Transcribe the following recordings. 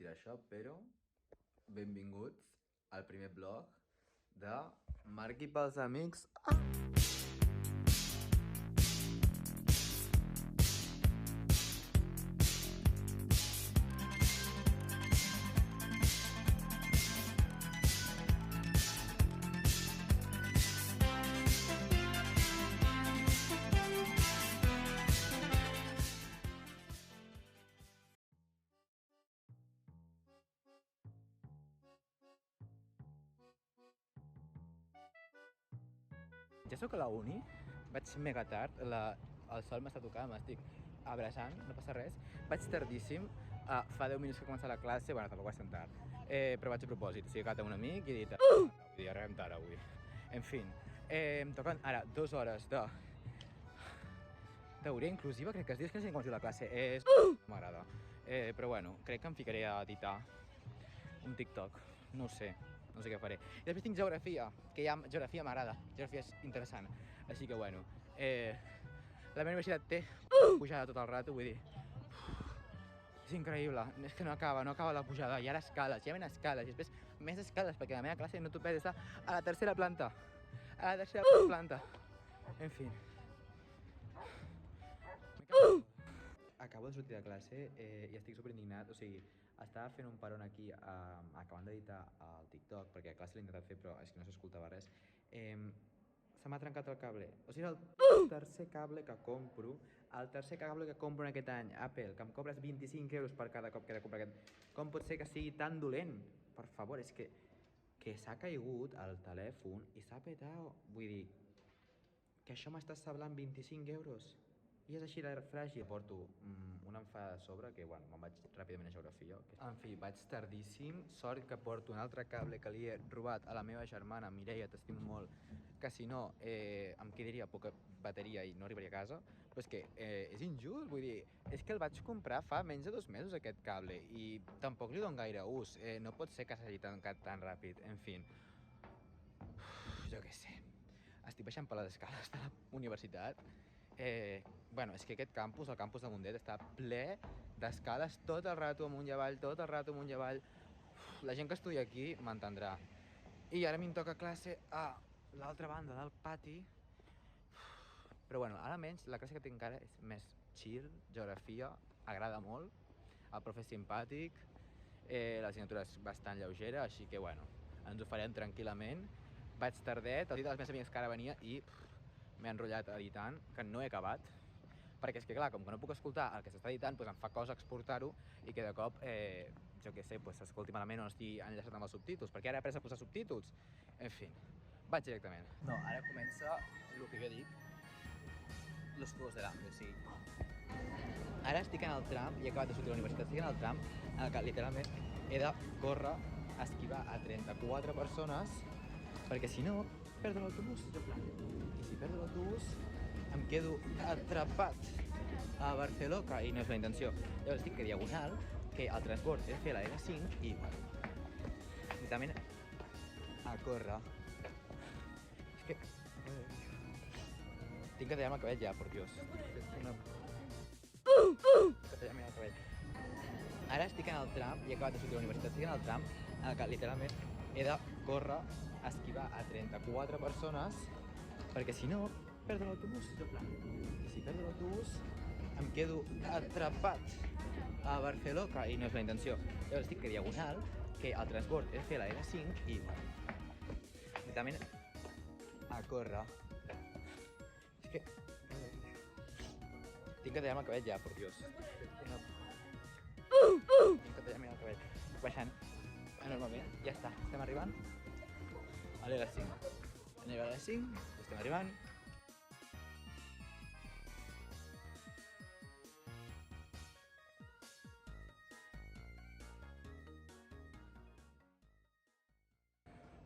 dir això, però benvinguts al primer vlog de Marc i pels amics. Ja sóc a la uni, vaig mega tard, el sol m'està tocant, m'estic abraçant, no passa res. Vaig tardíssim, fa 10 minuts que ha començat la classe, bueno, tampoc vaig tan tard, però vaig a propòsit, o sigui que tinc un amic i he dit, vull dir, arribem tard avui. En fi, em toquen ara 2 hores de teoria inclusiva, crec que es diu, que no sé com es diu la classe, no m'agrada. Però bueno, crec que em ficaré a editar un TikTok, no ho sé què faré. I després tinc geografia, que ja geografia m'agrada, geografia és interessant. Així que bueno, la meva universitat té pujada tot el rato, vull dir, és increïble, és que no acaba la pujada, hi ha escales, hi ha escales, i després més escales, perquè la meva classe no t'ho perds, està a la tercera planta, en fi. Acabo de sortir de classe i estic superindignat, o sigui, estava fent un peron aquí acabant d'editar el TikTok, perquè a classe l'he intentat fer però és que no s'escoltava res. Se m'ha trencat el cable, o sigui, el tercer cable que compro, en aquest any, Apple, que em cobres 25 euros per cada cop que he de comprar aquest. Com pot ser que sigui tan dolent? Per favor, és que s'ha caigut el telèfon i s'ha petat, vull dir, que això m'està sablant 25 euros. I és així de fràgil. Porto una enfada a sobre, que bueno, me'n vaig ràpidament a geografia. En fi, vaig tardíssim. Sort que porto un altre cable que li he robat a la meva germana, Mireia, t'estimo molt, que si no em quedaria poca bateria i no arribaria a casa. Però és que és injust, vull dir, és que el vaig comprar fa menys de 2 mesos, aquest cable, i tampoc li dono gaire ús. No pot ser que s'hagi tancat tan ràpid, en fi. Jo què sé. Estic baixant per les escales de la universitat. Bueno, és que aquest campus, el campus de Mundet, està ple d'escales tot el rato amunt i avall, La gent que estudia aquí m'entendrà. I ara m'hi toca classe a l'altra banda del pati. Però bueno, ara almenys la classe que tinc ara és més chill, geografia, agrada molt, el profe és simpàtic, l'assignatura és bastant lleugera, així que bueno, ens ho farem tranquil·lament. Vaig tardet, he dit a les meves amigues que ara venia i m'he enrotllat editant, que no he acabat, perquè és que clar, com que no puc escoltar el que s'està editant, doncs em fa cosa exportar-ho i que de cop, jo què sé, s'escolti malament o no estigui enllaçat amb els subtítols, perquè ara he après a posar subtítols. En fi, vaig directament. No, ara comença el que jo dic, los juegos del hambre, o sigui. Ara estic en el tram, i he acabat de sortir de la universitat, estic en el tram en el que literalment he de córrer, esquivar a 34 persones, perquè si no, perdo l'autobús. I si perdo l'autobús, em quedo atrapat a Barcelona, i no és la intenció. Llavors estic a diagonal, que el transport és fer la N5, i bueno, literalment a córrer. És que tinc que tallar-me el cabell ja, per Dios. El cabell. Ara estic en el tram, i he acabat de sortir de la universitat, estic en el tram en el que literalment he de córrer, esquivar a 34 persones, perquè si no, perdo l'autobús. I si perdo l'autobús, em quedo atrapat a Barcelona, i no és la intenció. Llavors estic a diagonal, que el transport és fer la N5, i bueno, literalment a córrer. És que tinc que tallar-me el cabell ja, per Dios. Tinc que tallar-me el cabell. Baixant enormement, ja està, estem arribant a l'R5. Anem a l'R5, estem arribant.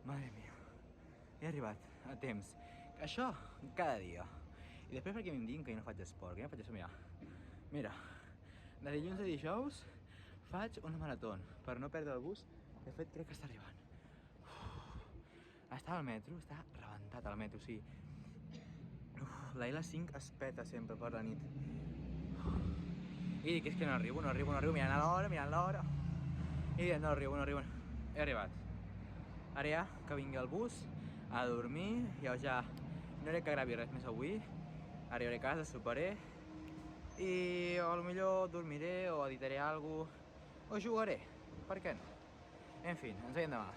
Mare mia, he arribat a temps. Això cada dia. I després perquè em diguin que jo no faig esport, que jo no faig esport, mira, de dilluns a dijous faig una marató per no perdre el bus. De fet, crec que està arribant. Estava al metro, està rebentat al metro, o sigui, la L5 es peta sempre per la nit. I dic, és que no arribo, mirant l'hora. I dient, no arribo. He arribat. Ara ja, que vingui el bus, a dormir, ja no crec que gravi res més avui. Arribaré a casa, soparé, i potser dormiré o editaré alguna cosa, o jugaré, per què no? En fi, ens veiem demà.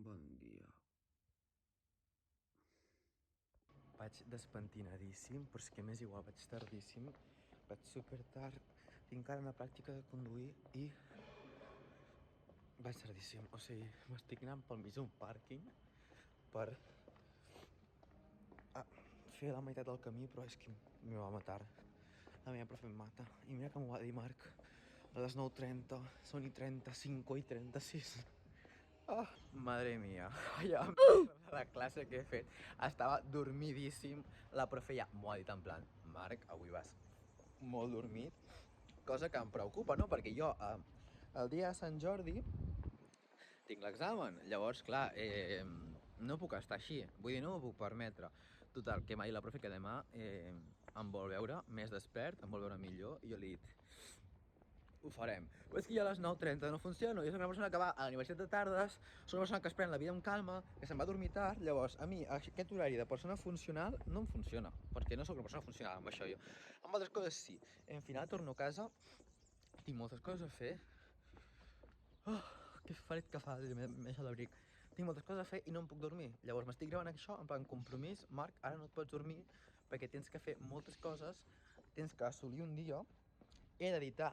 Bon dia. Vaig despentinadíssim, però és que m'és igual, vaig tardíssim, vaig super tard, tinc ara una pràctica de conduir i vaig tardíssim, o sigui, m'estic anant pel mig d'un pàrquing per fer la meitat del camí, però és que me va matar. La meva profe em mata. I mira que m'ho va dir, Marc, a les 9:30, són i 35 i 36. Ah, madre mía, ja la classe que he fet. Estava dormidíssim. La profe ja m'ho ha dit en plan, Marc, avui vas molt dormit, cosa que em preocupa, no? Perquè jo, el dia de Sant Jordi, tinc l'examen. Llavors, clar, no puc estar així. Vull dir, no m'ho puc permetre. Total, que m'ha dit la profe que demà em vol veure més despert, em vol veure millor, i jo li he dit, ho farem. Però és que jo a les 9:30 no funciono, jo soc una persona que va a la universitat de tardes, soc una persona que es pren la vida amb calma, que se'n va a dormir tard, llavors a mi aquest horari de persona funcional no em funciona, perquè no soc una persona funcional amb això jo. Amb altres coses sí. En final torno a casa, tinc moltes coses a fer. Oh, que fred que fa, m'he deixat l'abric. Tinc moltes coses a fer i no em puc dormir. Llavors m'estic gravant això, en plan compromís, Marc, ara no et pots dormir perquè tens que fer moltes coses, tens que assolir un dia, he d'editar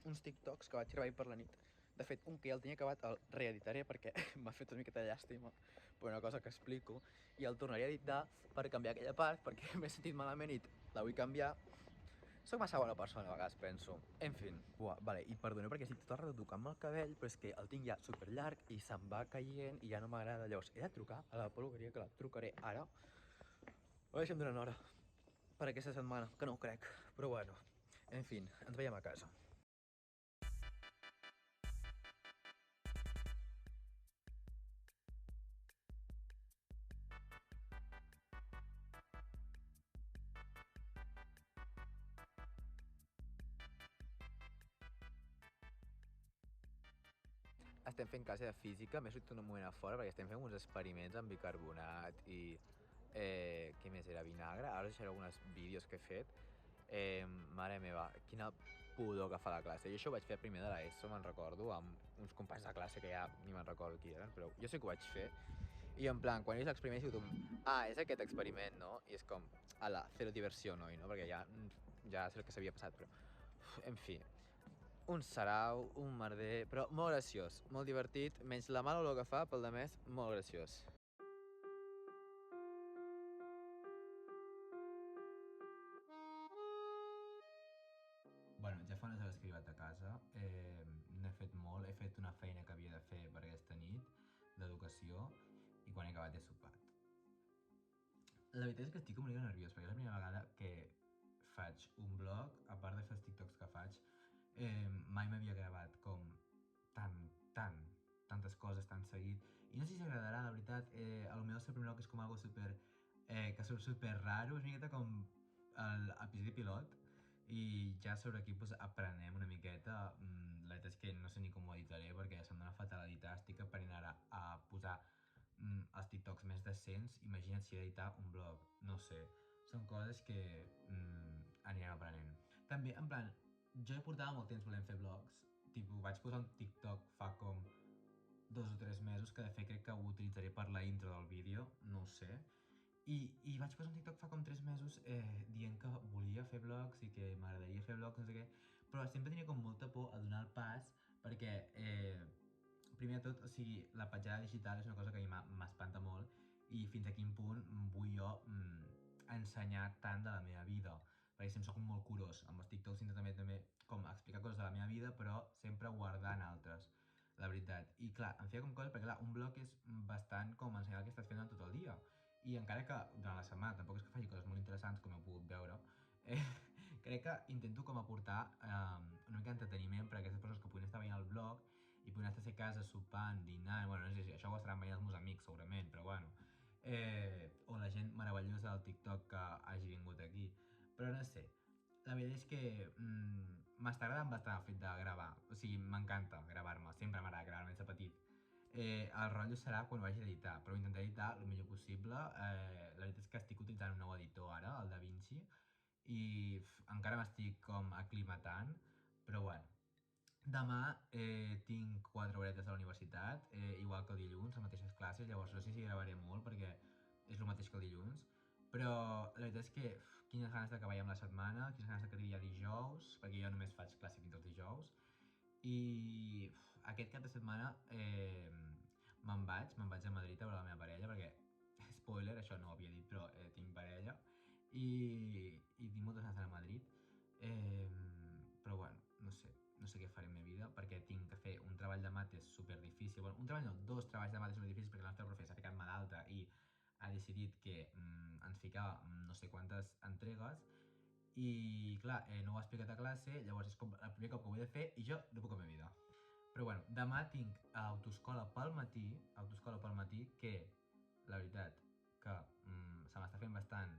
uns TikToks que vaig gravar per la nit. De fet, un que ja el tenia acabat el reeditaré perquè m'ha fet una miqueta de llàstima per una cosa que explico, i el tornaré a editar per canviar aquella part perquè m'he sentit malament i la vull canviar. Soc massa bona persona, a vegades penso. En fi. Buah, vale, i perdoneu perquè estic tot el rato tocant-me el cabell, però és que el tinc ja super llarg i se'm va caient i ja no m'agrada. Llavors, he de trucar a la peluqueria, que la trucaré ara. A veure si em donen hora per aquesta setmana, que no ho crec. Però bueno, en fi, ens veiem a casa. Estem fent classe de física, m'he sortit un moment a fora perquè estem fent uns experiments amb bicarbonat i què més era, vinagre. Ara us deixaré alguns vídeos que he fet. Mare meva, quina pudor que fa la classe. Jo això ho vaig fer primer de l'ESO, me'n recordo, amb uns companys de classe que ja ni me'n recordo qui eren, però jo sé que ho vaig fer. I en plan, quan és l'experiment, he sigut és aquest experiment, no? I és com, ala, zero diversió, noi, no? Perquè ja sé el que s'havia passat, però... En fi, un sarau, un merder, però molt graciós, molt divertit, menys la mala olor que fa, pel de més, molt graciós. Bueno, ja fa unes hores que he arribat a casa, n'he fet molt, he fet una feina que havia de fer per aquesta nit, d'educació, i quan he acabat he sopat. La veritat és que estic una mica nerviós, perquè és la primera vegada que faig un vlog, a part de fer els TikToks que faig, mai m'havia gravat com tantes coses tan seguit, i no sé si agradarà, la veritat, a lo millor el seu primer vlog és com algo super, que surt super raro, és una miqueta com l'episodi pilot, i ja sobre aquí pues, aprenem una miqueta. La veritat és que no sé ni com ho editaré perquè se'm dona fatal editar, estic aprenent ara a posar els TikToks més decents. Imagina't si he d'editar un vlog, no sé, són coses que anirem aprenent. També, en plan, jo portava molt temps volent fer vlogs, tipus, vaig posar un TikTok fa com 2 o 3 mesos, que de fet crec que ho utilitzaré per la intro del vídeo, no ho sé. I vaig posar un TikTok fa com 3 mesos dient que volia fer vlogs i que m'agradaria fer vlogs, no sé què, però sempre tenia com molta por a donar el pas perquè, primer de tot, o sigui, la petjada digital és una cosa que a mi m'espanta molt i fins a quin punt vull jo ensenyar tant de la meva vida, perquè sempre soc molt curós. Amb els TikToks intento també com explicar coses de la meva vida, però sempre guardant altres, la veritat. I clar, em feia com coses, perquè clar, un blog és bastant com ensenyar el que estàs fent durant tot el dia. I encara que durant la setmana tampoc és que faci coses molt interessants, com heu pogut veure, crec que intento com aportar una mica d'entreteniment per a aquestes persones que puguin estar veient el blog i puguin estar a casa sopant, dinant, bueno, no sé si això ho estaran veient els meus amics segurament, però bueno, o la gent meravellosa del TikTok que hagi vingut aquí, però no sé, la veritat és que m'està agradant bastant el fet de gravar, o sigui, m'encanta gravar-me, sempre m'agrada gravar-me des de petit. El rotllo serà quan ho hagi d'editar, però intentaré editar el millor possible. La veritat és que estic utilitzant un nou editor ara, el DaVinci, i encara m'estic com aclimatant, però bueno. Demà tinc 4 horetes a la universitat, igual que el dilluns, les mateixes classes, llavors no sé si gravaré molt perquè és el mateix que el dilluns, però la veritat és que quines ganes d'acabar ja amb la setmana, quines ganes que arribi ja dijous, perquè jo només faig classe fins als dijous, i aquest cap de setmana me'n vaig a Madrid a veure la meva parella, perquè, spoiler, això no ho havia dit, però tinc parella, i tinc moltes ganes d'anar a Madrid, però bueno, no sé què faré amb la meva vida, perquè tinc que fer un treball de mates super difícil, bueno, un treball no, 2 treballs de mates super difícils, perquè la nostra profe s'ha ficat malalta i ha decidit que ens ficava no sé quantes entregues, i clar, no ho ha explicat a classe, llavors és com el primer cop que ho he de fer i jo no puc amb la meva vida. Però bueno, demà tinc autoescola pel matí, que la veritat que se m'està fent bastant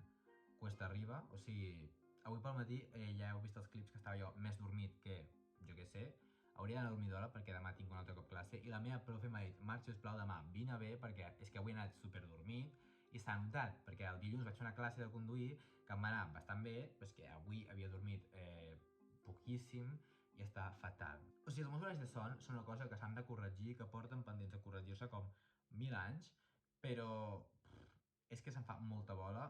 cuesta arriba, o sigui, avui pel matí ja heu vist els clips que estava jo més dormit que, jo què sé, hauria d'anar a dormir d'hora perquè demà tinc un altre cop classe i la meva profe m'ha dit, Marc, sisplau, demà vine bé perquè és que avui he anat super dormit i s'ha notat, perquè el dilluns vaig fer una classe de conduir que em va anar bastant bé, però és que avui havia dormit poquíssim i està fatal. O sigui, els meus horaris de son són una cosa que s'han de corregir, que porten pendents de corregir-se com 1000 anys, però és que se'm fa molta bola,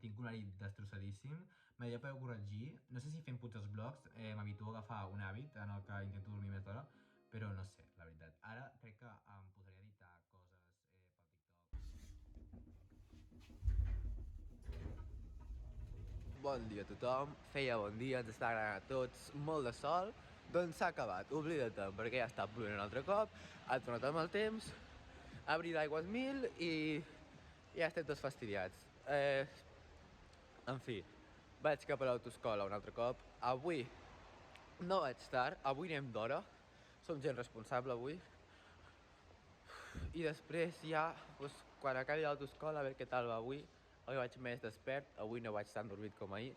tinc un horari destrossadíssim, m'hauria poder corregir, no sé si fent puig els blogs m'habituo a agafar un hàbit en el que intento dormir més d'hora, però no sé, la veritat. Ara crec que em posaré a editar coses pel TikTok. Bon dia a tothom, feia bon dia, ens està agradant a tots, molt de sol, doncs s'ha acabat, oblida't, perquè ja està plovent un altre cop, ha tornat amb el temps, ha obrit aigües 1000 i ja estem tots fastidiats. En fi, vaig cap a l'autoescola un altre cop. Avui no vaig tard, avui anem d'hora, som gent responsable avui. I després ja, doncs, quan acabi l'autoescola, a veure què tal va avui. Avui vaig més despert, avui no vaig tan dormit com ahir.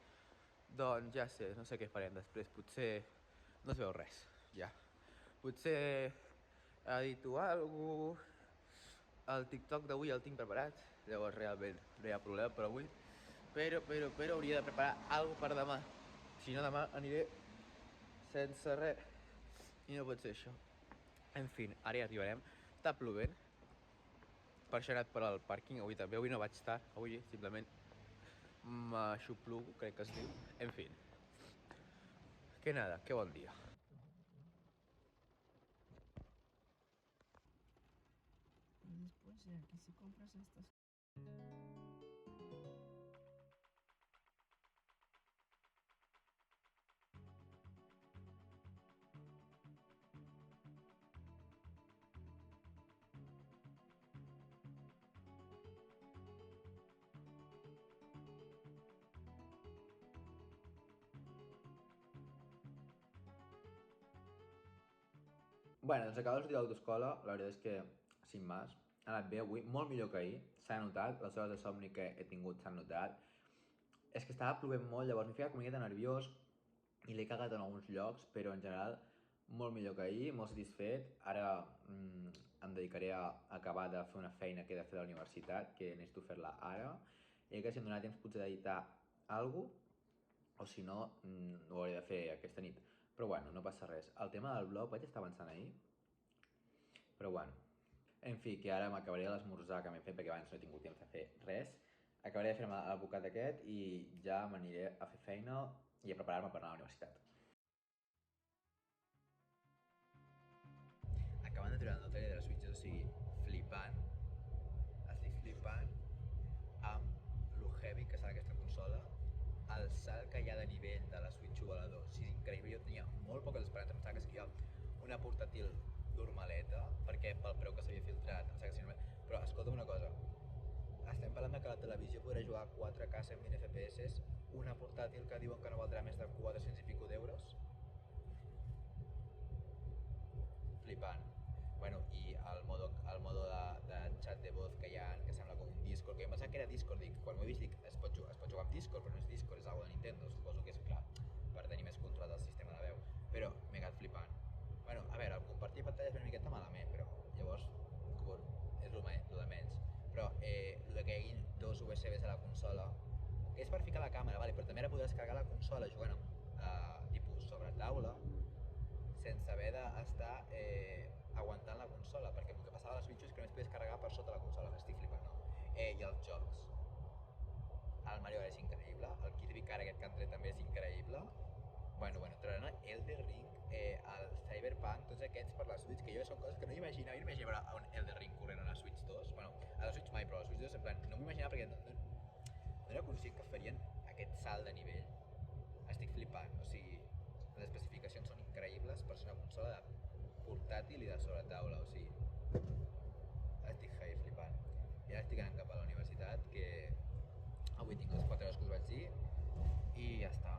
Doncs ja sé, no sé què farem després, potser no es veu res, ja. Potser edito alguna cosa, el TikTok d'avui el tinc preparat, llavors realment no hi ha problema per avui, però hauria de preparar alguna cosa per demà, si no demà aniré sense res i no pot ser això. En fi, ara ja arribarem, està plovent, per això he anat per al pàrquing, avui no vaig tard, avui simplement m'aixoplugo, crec que es diu, en fi, que nada, que bon dia. Y después aquí si compras estas. Bueno, doncs acaba de sortir de l'autoescola, la veritat és que, sin más, ha anat bé avui, molt millor que ahir, s'ha notat, les hores de somni que he tingut s'han notat. És que estava plovent molt, llavors m'he ficat una miqueta nerviós i l'he cagat en alguns llocs, però en general molt millor que ahir, molt satisfet. Ara em dedicaré a acabar de fer una feina que he de fer a la universitat, que necessito fer-la ara, i que si em donarà temps potser d'editar alguna cosa, o si no, ho hauré de fer aquesta nit. Però bueno, no passa res. El tema del blog vaig estar avançant ahir, però bueno. En fi, que ara m'acabaré l'esmorzar que m'he fet perquè abans no he tingut temps de fer res. Acabaré de fer-me el bocat aquest i ja m'aniré a fer feina i a preparar-me per anar a la universitat. Acabant de treure el trailer de la Switch, o sigui, flipant, estic flipant amb lo heavy que serà aquesta consola, el salt que hi ha de nivell de la Switch 1 a la 2, és increïble, jo tenia molt poques esperances, em pensava que seria una portàtil normaleta, perquè pel preu que s'havia filtrat, em sembla que seria... Però escolta'm una cosa, estem parlant de que la televisió podrà jugar a 4K a 120 FPS, una portàtil que diuen que no valdrà més de 400 i pico d'euros. Flipant. Bueno, i el modo de xat de voz que hi ha, que sembla com un Discord, que jo em pensava que era Discord, dic, quan m'ho he vist dic, es pot jugar amb Discord, però no és Discord, és algo de Nintendo, suposo que és clar, per tenir més control del sistema de veu. flipant. Bueno, a veure, el compartir pantalla és una miqueta malament, però llavors és el de menys. Però el de que hi hagi dos USBs a la consola, que és per ficar la càmera, vale, però també ara podràs carregar la consola jugant tipus sobre taula, sense haver d'estar aguantant la consola, perquè el que passava a les Switch és que només podies carregar per sota la consola, m'estic flipant, no? I els jocs. El Mario Kart és increïble, el Kirby Carrot que han tret també és increïble. Bueno, traurem Elden Ring, el Cyberpunk, tots aquests per la Switch, que jo són coses que no imaginava. Jo no imaginava un Elden Ring corrent a la Switch 2. Bueno, a la Switch mai, però a la Switch 2 en plan, no m'ho imaginava perquè no era conscient que farien aquest salt de nivell. Estic flipant, o sigui, les especificacions són increïbles per ser una consola de portàtil i de sobre taula, o sigui, estic flipant. I ara estic anant cap a la universitat, que avui tinc les 4 hores que us vaig dir, i ja està.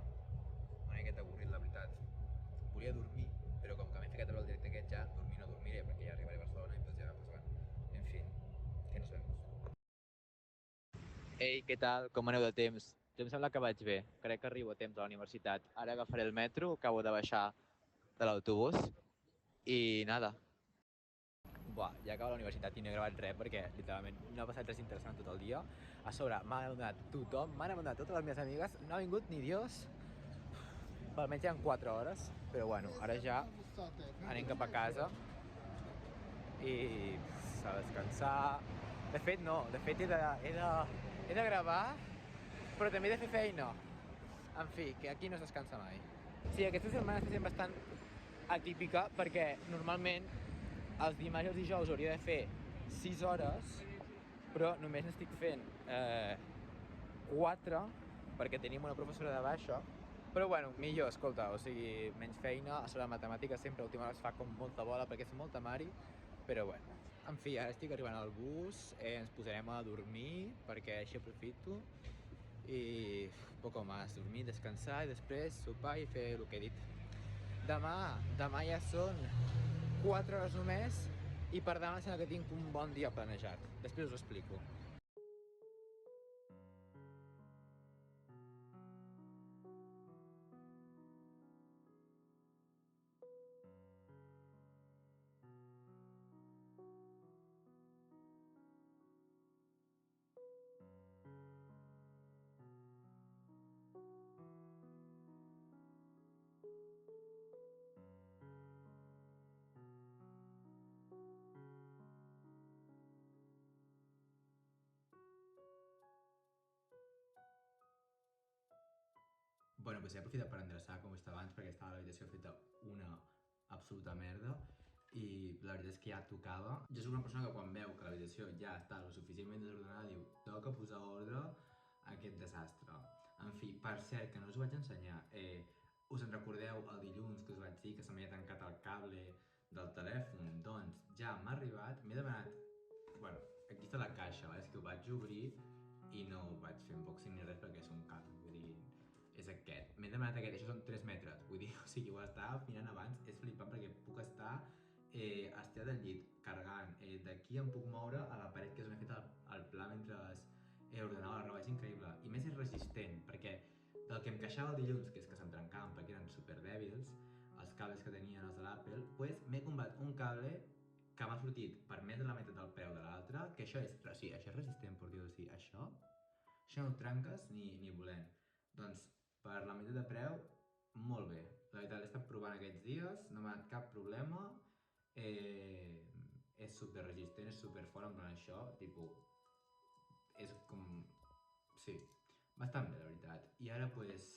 Una miqueta avorrit, la veritat. Volia dormir, però com que m'he ficat a veure el directe aquest ja, dormir no dormiré, perquè ja arribaré a Barcelona i doncs ja, pues bueno, en fi, que nos vemos. Ei, què tal? Com aneu de temps? Jo em sembla que vaig bé. Crec que arribo a temps a la universitat. Ara agafaré el metro, acabo de baixar de l'autobús i nada. Buah, ja acabo la universitat i no he gravat res perquè literalment no ha passat res interessant tot el dia. A sobre m'ha abandonat tothom, m'han abandonat totes les meves amigues, no ha vingut ni Dios. Almenys hi ha 4 hores, però bueno, ara ja anem cap a casa i a descansar. De fet he de gravar, però també he de fer feina. En fi, que aquí no es descansa mai. Sí, aquesta setmana està sent bastant atípica perquè normalment els dimarts i els dijous hauria de fer 6 hores, però només n'estic fent 4 perquè tenim una professora de baixa. Però bueno, millor, escolta, o sigui, menys feina, a sobre la matemàtica sempre a última hora es fa com molta bola perquè és molta mari, però bueno. En fi, ara estic arribant al bus, ens posarem a dormir perquè així aprofito i poco más, dormir, descansar i després sopar i fer el que he dit. Demà ja són 4 hores només i per demà sembla que tinc un bon dia planejat. Després us ho explico. Bueno, doncs he aprofitat per endreçar com estava abans perquè estava l'habitació feta una absoluta merda i la veritat és que ja tocava. Jo soc una persona que quan veu que l'habitació ja està lo suficientment desordenada diu toca posar ordre a aquest desastre. En fi, per cert, que no us ho vaig ensenyar, us en recordeu el dilluns que us vaig dir que se m'havia tancat el cable del telèfon? Doncs ja m'ha arribat, m'he demanat... Bueno, aquí està la caixa, és que ho vaig obrir i no ho vaig fer unboxing ni res perquè és un cable, vull dir... és aquest. M'he demanat aquest, això són 3 metres, vull dir, o sigui, ho estava mirant abans, és flipant perquè puc estar estirat al llit, carregant, d'aquí em puc moure a la paret que és on he fet el pla mentre ordenava la roba, és increïble. I més és resistent, perquè del que em queixava el dilluns, que és que se'm trencaven perquè eren super dèbils, els cables que tenien els de l'Apple, doncs m'he comprat un cable que m'ha sortit per més de la meitat del preu de l'altre, que això és, sí, això és resistent, per dir-ho així, això no ho trenques ni volent. Doncs per la meitat de preu, molt bé. La veritat, l'he estat provant aquests dies, no m'ha donat cap problema. És super resistent, és super fort, en plan això, tipus... És com... Sí, bastant bé, la veritat. I ara, pues...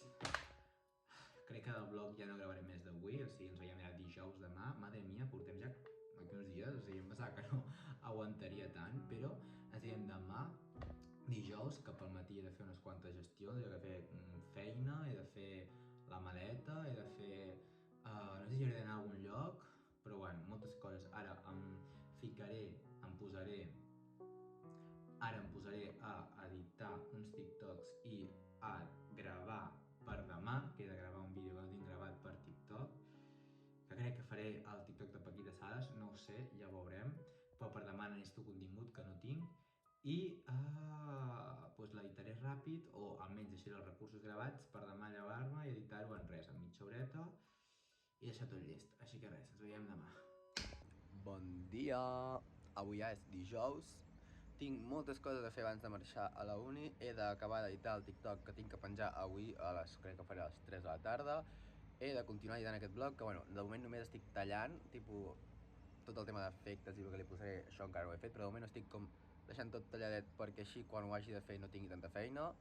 Crec que del vlog ja no gravaré més d'avui, o sigui, ens veiem ja dijous demà. Madre mia, portem ja aquí uns dies, o sigui, em pensava que no aguantaria tant, però ens veiem demà dijous, que pel matí he de fer unes quantes gestions, he de fer feina, he de fer la maleta, he de fer... no sé si hauré d'anar a algun lloc, però bueno, moltes coses. Ara em posaré a editar uns TikToks i a gravar per demà, que he de gravar un vídeo que no tinc gravat per TikTok, que crec que faré el TikTok de Paquita Salas, no ho sé, ja ho veurem, però per demà necessito contingut que no tinc, i pues l'editaré ràpid, o almenys deixaré els recursos gravats per demà llevar-me i editar-ho en res, en mitja horeta, i deixar tot llest. Així que res, ens veiem demà. Bon dia! Avui ja és dijous. Tinc moltes coses a fer abans de marxar a la uni. He d'acabar d'editar el TikTok que tinc que penjar avui crec que faré a les 3 de la tarda. He de continuar editant aquest blog, que bueno, de moment només estic tallant, tipus, tot el tema d'efectes i el que li posaré, això encara no ho he fet, però de moment estic com deixant tot talladet perquè així quan ho hagi de fer no tingui tanta feina.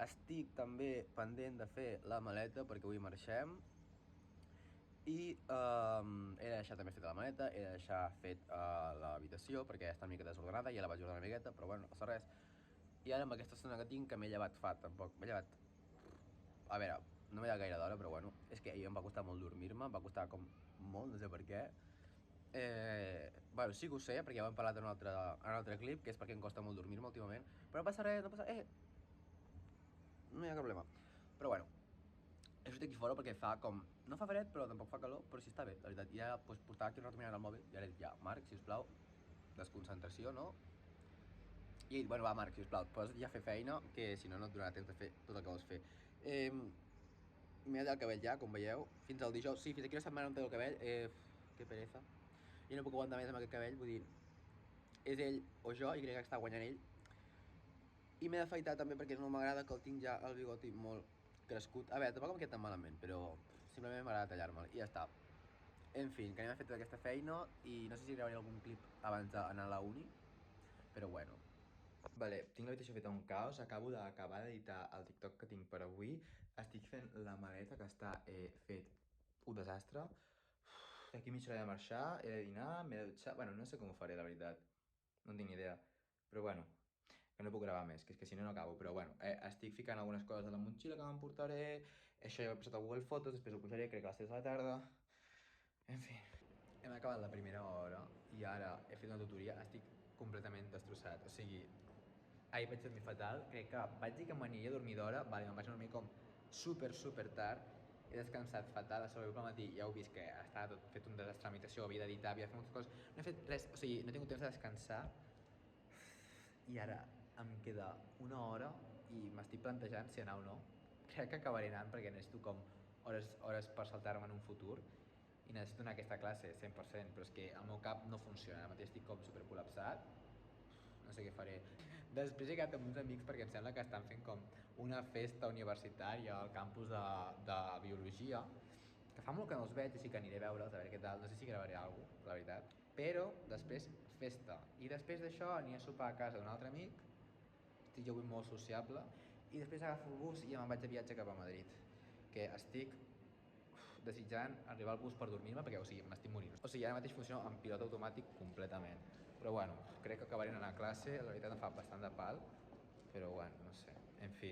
Estic també pendent de fer la maleta perquè avui marxem. I he de deixar també feta la maleta, he de deixar fet l'habitació perquè està una mica desordenada, ja la vaig ordenar una miqueta, però bueno, no passa res. I ara amb aquesta estona que tinc, que m'he llevat fa tampoc, m'he llevat... A veure, no m'he llevat gaire d'hora, però bueno, és que ahir em va costar molt dormir-me, em va costar com molt, no sé per què. Bueno, sí que ho sé, perquè ja ho hem parlat en un altre clip, que és perquè em costa molt dormir-me últimament, però no passa res, no passa... No hi ha cap problema. Però bueno, he sortit aquí fora perquè fa com... No fa fred, però tampoc fa calor, però sí està bé, la veritat. I ara pues, portava aquí una rato mirant el mòbil i ara he dit, ja, Marc, sisplau, desconcentració, no? I he dit, bueno, va, Marc, sisplau, posa't ja a fer feina, que si no, no et donarà temps de fer tot el que vols fer. M'he de tallar el cabell ja, com veieu, fins al dijous. Sí, fins aquí una setmana no em tallo el cabell, que pereza. I no puc aguantar més amb aquest cabell, vull dir, és ell o jo, i crec que està guanyant ell. I m'he d'afaitar també perquè no m'agrada que el tinc ja el bigoti molt crescut. A veure, tampoc em queda tan malament, però simplement m'agrada tallar-me'l i ja està. En fi, que anem a fer tota aquesta feina i no sé si gravaré algun clip abans d'anar a la uni, però bueno. Vale, tinc l'habitació feta un caos, acabo d'acabar d'editar el TikTok que tinc per avui, estic fent la maleta que està fet un desastre. D'aquí mitja hora he de marxar, he de dinar, m'he de dutxar... Bueno, no sé com ho faré, la veritat, no en tinc ni idea, però bueno, que no puc gravar més, que és que si no, no acabo, però bueno, estic ficant algunes coses a la motxilla que m'emportaré, això ja ho he posat a Google Fotos, després ho posaré, crec que a les 3 de la tarda, en fi. Hem acabat la primera hora i ara he fet una tutoria, estic completament destrossat, o sigui, ahir vaig dormir fatal, crec que vaig dir que m'aniria a dormir d'hora, vale, me'n vaig dormir com super tard, he descansat fatal, a sobre pel matí, ja heu vist que estava tot fet un desastre, l'habitació, havia d'editar, havia de fer moltes coses, no he fet res, o sigui, no he tingut temps de descansar, i ara em queda una hora i m'estic plantejant si anar o no. Crec que acabaré anant perquè necessito com hores per saltar-me en un futur i necessito anar a aquesta classe 100%, però és que el meu cap no funciona, ara mateix estic com supercol·lapsat, no sé què faré. Després he quedat amb uns amics perquè em sembla que estan fent com una festa universitària al campus de biologia, que fa molt que no els veig, així que aniré a veure'ls, a veure què tal, no sé si gravaré alguna cosa, la veritat. Però després festa, i després d'això aniré a sopar a casa d'un altre amic, estic jo avui molt sociable, i després agafo el bus i ja me'n vaig de viatge cap a Madrid, que estic desitjant arribar al bus per dormir-me perquè, o sigui, m'estic morint. O sigui, ara mateix funciona en pilot automàtic completament. Però bueno, crec que acabaré anant a classe, la veritat em fa bastant de pal, però bueno, no sé. En fi,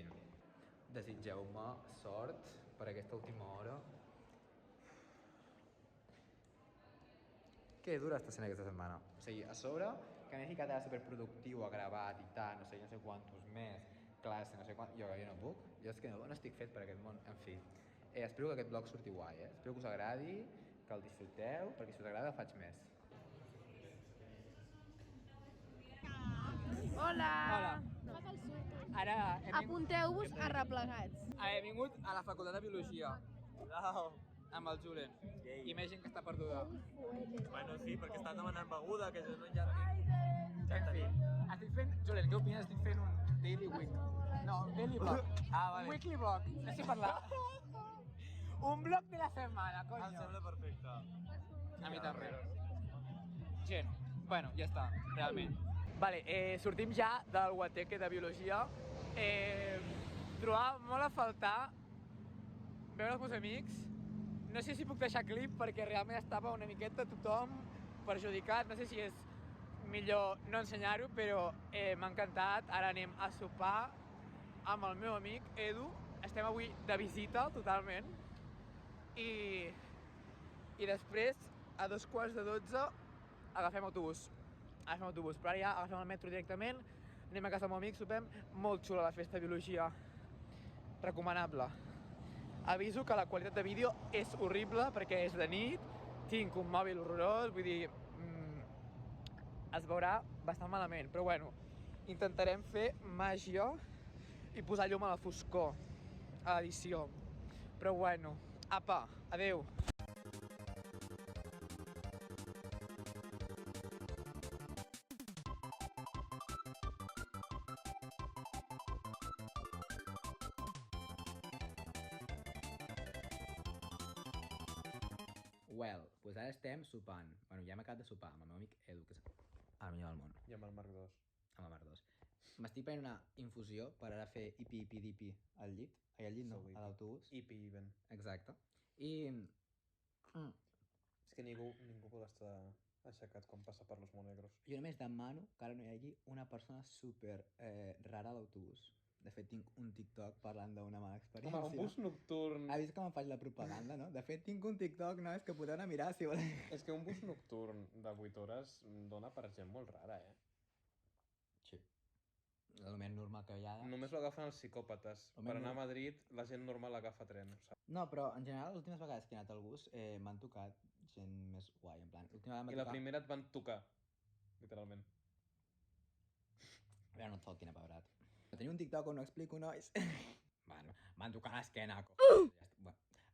desitgeu-me sort per aquesta última hora. Que dura està sent aquesta setmana. O sigui, a sobre, que m'he ficat ara superproductiu a gravar, a editar, no sé quantos més, classe, no sé quant... Jo no puc. Jo és que no estic fet per aquest món. En fi, espero que aquest vlog surti guai, Espero que us agradi, que el disfruteu, perquè si us agrada faig més. Hola! Hola. No. Ara hem Apunteu-vos a replegats. vingut a la facultat de Biologia. Amb el Julen. I més gent que està perduda. Bueno, sí, perquè estan demanant beguda, que jo no hi ha... En fi, estic fent... Julen, què opines? Estic fent un daily week. No, un daily vlog. vale. Weekly vlog. No sé parlar. Un vlog de la setmana, Em coño. sembla perfecte. A mi també. Gent, bueno, ja està, realment. Vale, sortim ja del Guateque de Biologia. Trobava molt a faltar veure els meus amics. No sé si puc deixar clip perquè realment estava una miqueta tothom perjudicat. No sé si és millor no ensenyar-ho, però m'ha encantat. Ara anem a sopar amb el meu amic Edu. Estem avui de visita, totalment. I després, a 11:45, agafem autobús. Però ara ja agafem el metro directament, anem a casa del meu amic, sopem. Molt xula la festa de Biologia. Recomanable. Aviso que la qualitat de vídeo és horrible perquè és de nit, tinc un mòbil horrorós, vull dir, es veurà bastant malament, però bueno, intentarem fer màgia i posar llum a la foscor a l'edició. Però bueno, apa, adeu! Well, doncs ara estem sopant. Bueno, ja hem acabat de sopar amb el meu amic Edu, que és el millor del món, I amb el Marc 2. amb el Marc 2. M'estic prenent una infusió per ara fer ipi al llit. Ai, al llit no, a l'autobús. Ipi even. Exacte. I... És que ningú pot estar aixecat quan passa per los monegros. Jo només demano que ara no hi hagi una persona super rara a l'autobús. De fet, tinc un TikTok parlant d'una mala experiència. Home, un bus nocturn... Ha vist com em faig la propaganda, no? De fet, tinc un TikTok, no? És que podeu anar a mirar si voleu. És que un bus nocturn de 8 hores dona per gent molt rara, Sí. El més normal que hi ha... Només ho agafen els psicòpates. El Per més anar a Madrid, la gent normal agafa tren, saps? No, però en general, les últimes vegades que he anat al bus m'han tocat gent més guai, en plan... L'última vegada I la primera et van tocar, literalment. Però no et falti anar pebrat. Tenia un TikTok on ho explico, nois. Bueno, m'han tocat l'esquena. Bueno,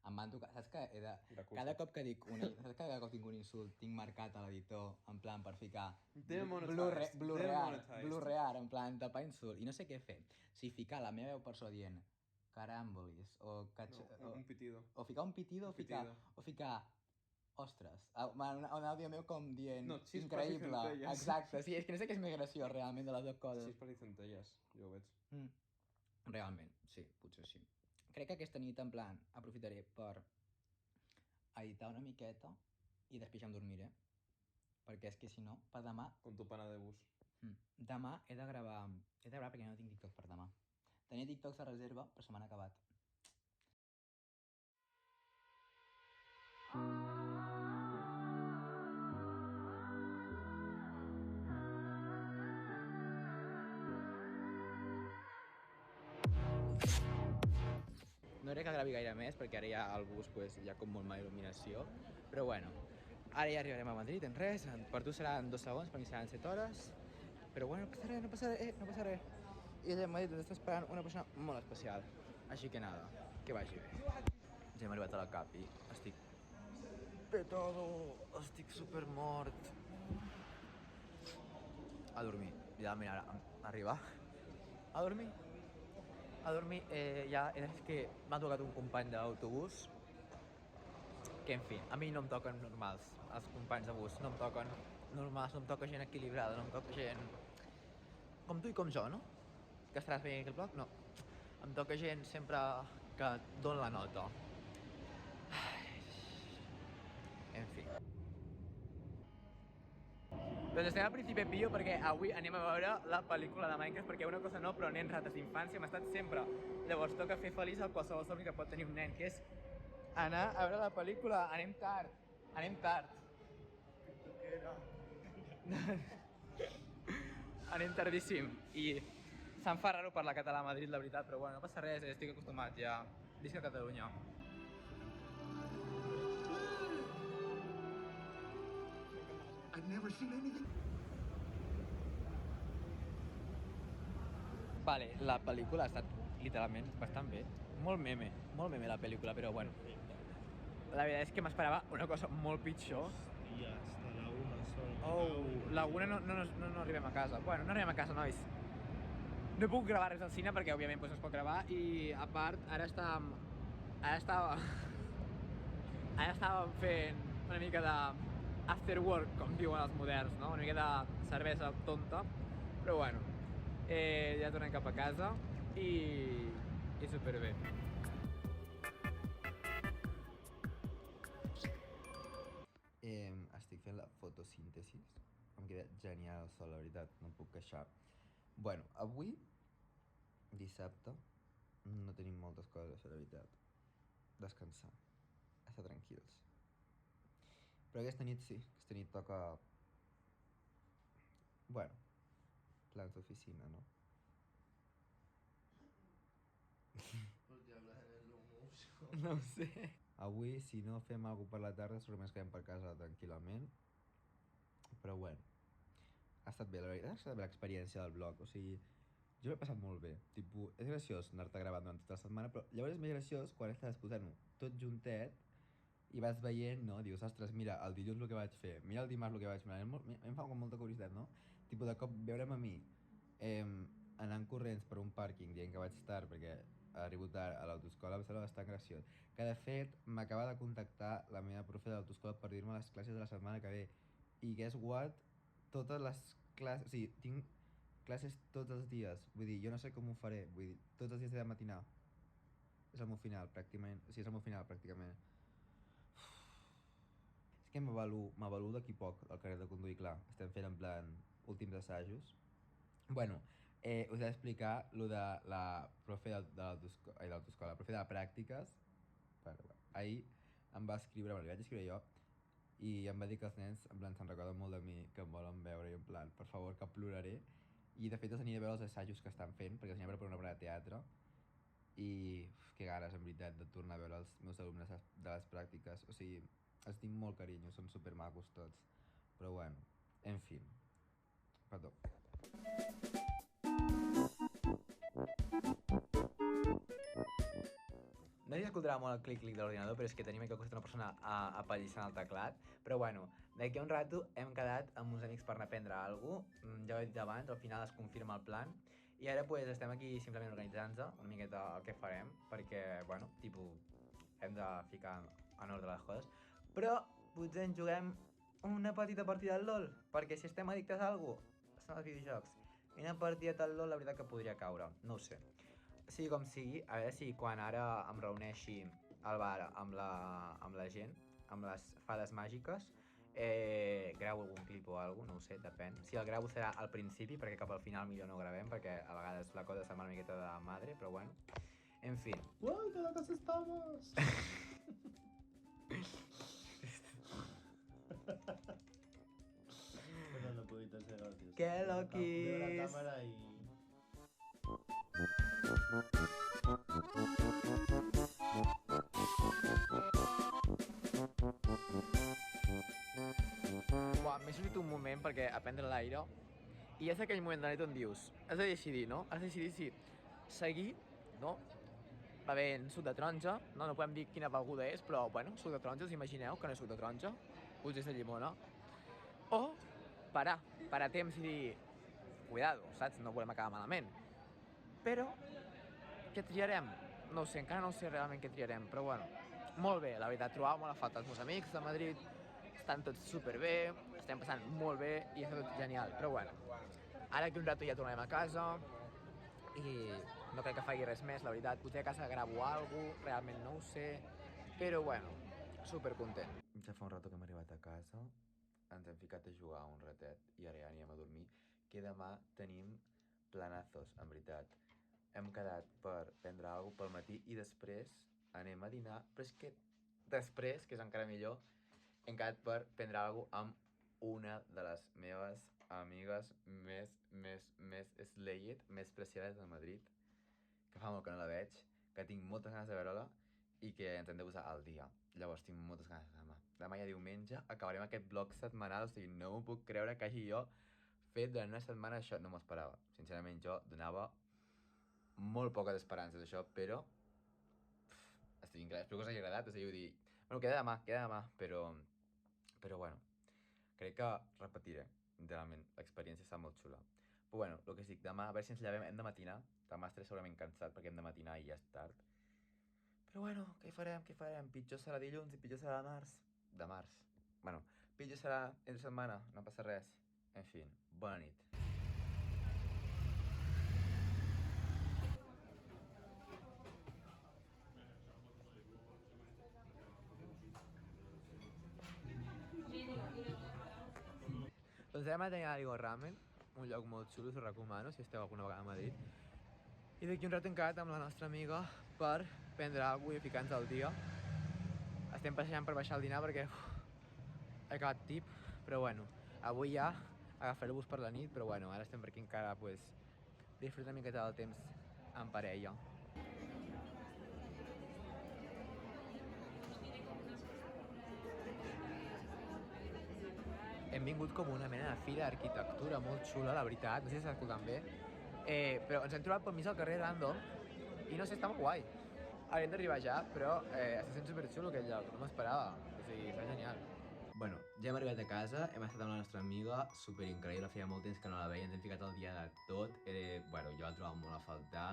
em van tocar... Saps que he de... Cada cop que dic una... Saps que cada cop tinc un insult, tinc marcat a l'editor, en plan, per ficar... Blurrear, en plan, tapar insult. I no sé què fer. Si ficar la meva veu per so dient caràmbolis, o... Un pitido. O ficar un pitido, o ficar... Ostres, un àudio meu com dient... No, chispas increïble. y centelles. Exacte, sí, és que no sé què és més graciós realment de les dues coses. Chispas i centelles, jo ho veig. Realment, sí, potser sí. Crec que aquesta nit, en plan, aprofitaré per editar una miqueta i després ja em dormiré. Perquè és que si no, per demà... Con tu pana de bus. Demà he de gravar perquè no tinc TikTok per demà. Tenia TikToks a reserva, però se m'han acabat. No crec que gravi gaire més, perquè ara ja al bus pues, hi ha com molt mala il·luminació. Però bueno, ara ja arribarem a Madrid en res. Per tu seran 2 segons, per mi seran 7 hores. Però bueno, no passa res. I allà a Madrid ens està esperant una persona molt especial. Així que nada, que vagi bé. Ja hem arribat a la Capi. Estic petado, estic super mort. A dormir. Ja, mira, ara arribar. A dormir. Ja és que m'ha tocat un company d'autobús que, en fi, a mi no em toquen normals els companys de bus, no em toquen normals, no em toca gent equilibrada, no em toca gent com tu i com jo, no? Que estaràs veient aquí el blog? No. Em toca gent sempre que dona la nota. En fi. Doncs estem al Príncipe Pío perquè avui anem a veure la pel·lícula de Minecraft perquè una cosa no, però nens rates d'infància hem estat sempre. Llavors toca fer feliç el qualsevol somni que pot tenir un nen, que és anar a veure la pel·lícula. Anem tard. Anem tardíssim i se'm fa raro parlar català a Madrid, la veritat, però bueno, no passa res, estic acostumat ja. Visca Catalunya. I've never seen anything. Vale, la pel·lícula ha estat literalment bastant bé. Molt meme la pel·lícula, però bueno. La veritat és que m'esperava una cosa molt pitjor. Hòstia, hasta la una sola. Oh, la una no arribem a casa. Bueno, no arribem a casa, nois. No he pogut gravar res al cine perquè, òbviament, no es pot gravar i, a part, ara estàvem fent una mica de after work, com diuen els moderns, no? Una mica de cervesa tonta, però bueno, ja tornem cap a casa i superbé. Estic fent la fotosíntesis, em queda genial el sol, la veritat, no em puc queixar. Bueno, avui, dissabte, no tenim moltes coses a fer, la veritat. Descansar, estar tranquils. Però aquesta nit sí, aquesta nit toca... Bueno, plans d'oficina, no? No ho sé. Avui, si no fem alguna cosa per la tarda, segurament ens quedem per casa tranquil·lament. Però bueno, ha estat bé, la veritat, ha estat bé l'experiència del vlog, o sigui, jo l'he passat molt bé. Tipo, és graciós anar-te gravant durant tota la setmana, però llavors és més graciós quan estàs posant-ho tot juntet i vas veient, no? Dius, ostres, mira, el dilluns el que vaig fer, mira el dimarts el que vaig fer, em fa com molta curiositat, no? Tipo, de cop veure'm a mi anant corrents per un pàrquing dient que vaig tard perquè arribo tard a l'autoescola, em sembla bastant graciós. Que de fet m'acaba de contactar la meva profe de l'autoescola per dir-me les classes de la setmana que ve. I guess what? Totes les classes... O sigui, tinc classes tots els dies. Vull dir, jo no sé com ho faré. Vull dir, tots els dies he de matinar. És el meu final, pràcticament. O sigui, és el meu final, pràcticament. És que m'avaluo d'aquí poc el carnet de conduir, clar. Estem fent en plan últims assajos. Bueno, us he d'explicar lo de la profe de l'autoescola, la profe de pràctiques. Bueno, ahir em va escriure, bueno, li vaig escriure jo, i em va dir que els nens, en plan, se'n recorden molt de mi, que em volen veure, i en plan, per favor, que ploraré. I de fet els aniré a veure els assajos que estan fent, perquè els aniré a veure per una obra de teatre. I que ganes, en veritat, de tornar a veure els meus alumnes de les pràctiques. O sigui, els tinc molt carinyo, són supermacos tots. Però bueno, en fi. Perdó. No sé si escoltarà molt el clic-clic de l'ordinador, però és que tenim aquí al costat una persona apallissant el teclat. Però bueno, d'aquí a un rato hem quedat amb uns amics per anar a prendre alguna cosa. Ja ho he dit abans, al final es confirma el plan. I ara pues, estem aquí simplement organitzant-nos una miqueta el que farem, perquè, bueno, tipus, hem de ficar en ordre les coses. Però potser ens juguem una petita partida al LOL, perquè si estem addictes a alguna cosa, són els videojocs. I una partida al LOL la veritat que podria caure, no ho sé. Sigui com sigui, a veure si quan ara em reuneixi al bar amb la gent, amb les fades màgiques, gravo algun clip o alguna cosa, no ho sé, depèn. Si el gravo serà al principi, perquè cap al final millor no gravem, perquè a vegades la cosa se'n va una miqueta de madre, però bueno. En fin. ¡Uy, qué locos estamos! Pero no puedo ser gracioso. ¡Qué Veo la loquis! cámara y... Buah, m'he sortit un moment perquè a prendre l'aire i és aquell moment de la nit on dius, has de decidir, no? Has de decidir si seguir, no? Bevent suc de taronja, no podem dir quina beguda és, però bueno, suc de taronja, us imagineu que no és suc de taronja, potser és de llimona. O parar temps i dir, cuidado, saps? No volem acabar malament. Però, què triarem? No ho sé, encara no sé realment què triarem, però bueno, molt bé, la veritat, trobava molt a falta els meus amics de Madrid, estan tots superbé, estem passant molt bé i és tot genial, però bueno, ara que un rato ja tornarem a casa i no crec que faci res més, la veritat, potser a casa gravo alguna cosa, realment no ho sé, però bueno, supercontent. Ja fa un rato que hem arribat a casa, ens hem ficat a jugar un ratet i ara ja anirem a dormir, que demà tenim planazos, en veritat. Hem quedat per prendre alguna cosa pel matí i després anem a dinar, però és que després, que és encara millor, hem quedat per prendre alguna cosa amb una de les meves amigues més slayed, més preciades de Madrid, que fa molt que no la veig, que tinc moltes ganes de veure-la i que ens hem de posar al dia. Llavors tinc moltes ganes de demà. Demà ja diumenge acabarem aquest vlog setmanal, o sigui, no m'ho puc creure que hagi jo fet durant una setmana això, no m'ho esperava. Sincerament jo donava molt poques esperances d'això, però estic increïble, espero que us hagi agradat, o sigui, vull dir, bueno, queda demà, però bueno, crec que repetiré, literalment, l'experiència està molt xula. Però bueno, el que dic, demà, a veure si ens llevem, hem de matinar, demà estaré segurament cansat perquè hem de matinar i ja és tard. Però bueno, què hi farem? Pitjor serà dilluns i pitjor serà març. Bueno, pitjor serà entre setmana, no passa res. En fi, bona nit. Doncs ara m'he d'anar a Igo Ramen, un lloc molt xulo, us ho recomano si esteu alguna vegada a Madrid. I d'aquí un rato hem quedat amb la nostra amiga per prendre alguna cosa i ficar-nos al dia. Estem passejant per baixar al dinar perquè he acabat tip, però bueno, avui ja agafaré el bus per la nit, però bueno, ara estem per aquí encara pues, disfrutar una miqueta del temps en parella. Hem vingut com una mena de fira d'arquitectura molt xula, la veritat, no sé si s'està escoltant bé, però ens hem trobat pel mig al carrer random i no sé, està molt guai. Haurem d'arribar ja, però està sent superxulo aquest lloc, no m'esperava, o sigui, està genial. Bueno, ja hem arribat a casa, hem estat amb la nostra amiga, superincreïble, feia molt temps que no la veia, ens hem ficat al dia de tot, bueno, jo la trobava molt a faltar.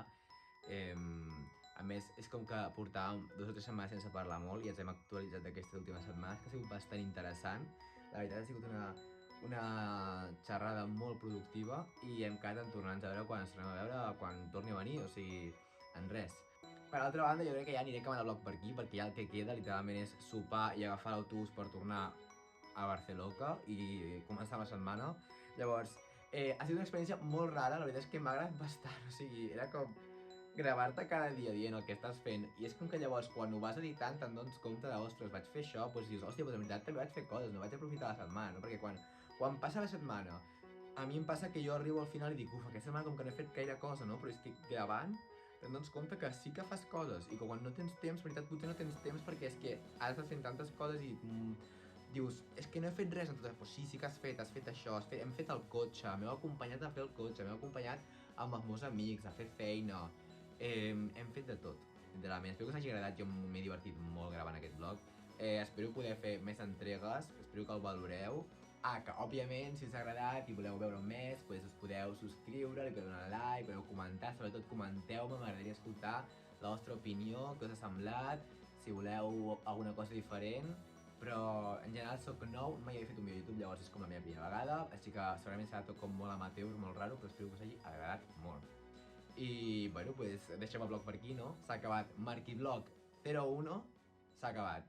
A més, és com que portàvem 2 o 3 setmanes sense parlar molt i ens hem actualitzat aquestes últimes setmanes, que ha sigut bastant interessant. La veritat ha sigut una xerrada molt productiva i hem quedat en tornar-nos a veure quan ens tornem a veure, quan torni a venir, o sigui, en res. Per altra banda, jo crec que ja aniré acabant el vlog per aquí, perquè ja el que queda literalment és sopar i agafar l'autobús per tornar a Barcelona i començar la setmana. Llavors, ha sigut una experiència molt rara, la veritat és que m'ha agradat bastant, o sigui, era com gravar-te cada dia dient el que estàs fent, i és com que llavors quan ho vas editant te'n dones compte de, ostres, vaig fer això, doncs dius, hòstia, doncs en veritat també vaig fer coses, no vaig aprofitar la setmana, no? Perquè quan passa la setmana, a mi em passa que jo arribo al final i dic, aquesta setmana com que no he fet gaire cosa, no? Però és que gravant te'n dones compte que sí que fas coses, i que quan no tens temps, en veritat potser no tens temps perquè és que has estat fent tantes coses i dius, és que no he fet res en tot això, sí que has fet això, hem fet el cotxe, m'heu acompanyat a fer el cotxe, m'heu acompanyat amb els meus amics a fer feina, hem fet de tot, literalment. Espero que us hagi agradat, jo m'he divertit molt gravant aquest vlog. Espero poder fer més entregues, espero que el valoreu. Que òbviament, si us ha agradat i voleu veure més, doncs us podeu subscriure, li podeu donar like, podeu comentar, sobretot comenteu-me, m'agradaria escoltar la vostra opinió, què us ha semblat, si voleu alguna cosa diferent. Però en general soc nou, mai he fet un vídeo a YouTube, llavors és com la meva primera vegada, així que segurament serà tot com molt amateur, molt raro, però espero que us hagi agradat molt. I, bueno, pues deixem el vlog per aquí, no? S'ha acabat Marky Vlog 01, s'ha acabat.